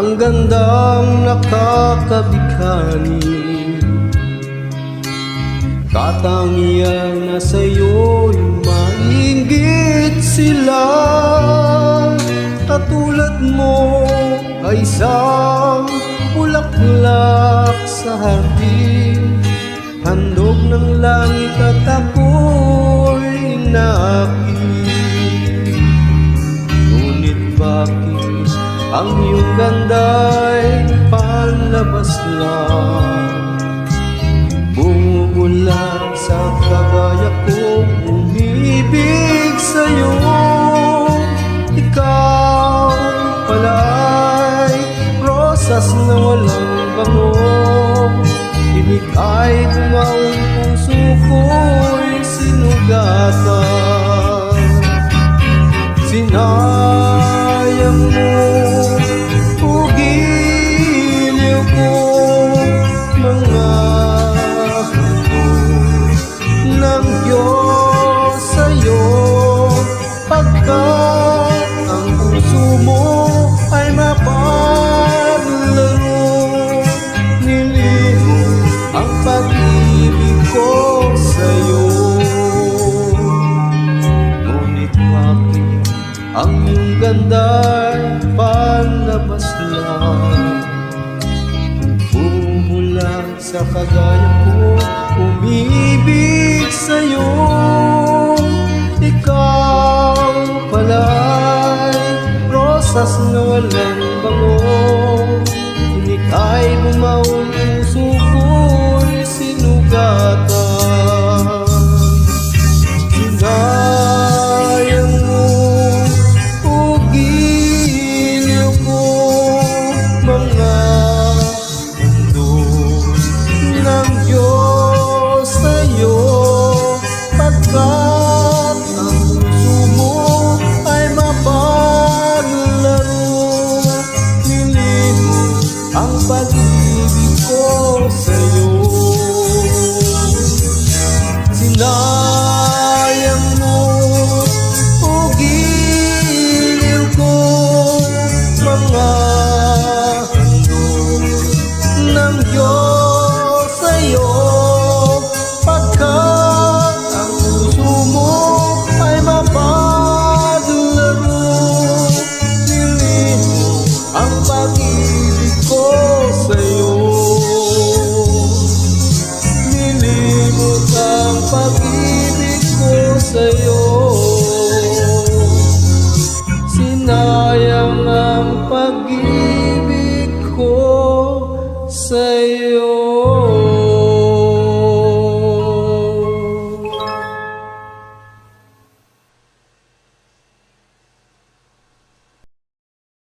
ng gandang nakakabighani. Katangian na sa'yo'y mainggit sila. Katulad mo ay isang bulaklak sa hardin, handog ng langit at ako'y inaakit. Ngunit bakit ang iyong ganda'y panlabas lang? Bumubulan sa kagaya kong umibig sa'yo. Ikaw pala'y rosas na walang bango. Ibig ay dumaong puso ko'y sinugatan. Sinayang mo ugiliw ko, mga handog ng Diyos sa'yo. Pagkat ang puso mo ay mapaglaro, nilihim ang pag-ibig ko sa'yo. Ngunit bakit ang iyong ganda'y panlabas lang? Bumula sa kagaya ko, umibig sa'yo. Ikaw pala'y rosas na walang bango. Inig ay bumaon, puso ko'y sinugatan. Sinayang mo ugiliw ko, mga handog ng Diyos sa'yo. Pagkat ang puso mo ay mapaglaro, nilihim ang pag-ibig ko sa'yo. Sinayang mo ugiliw ko, mga handog ng Diyos sa'yo. Pagkat ang puso mo ay mapaglaro, nilihim ang pag-ibig ko sa'yo. Nilimot ang pag-ibig ko sa'yo. Sinayang ang pag-ibig ko sa'yo.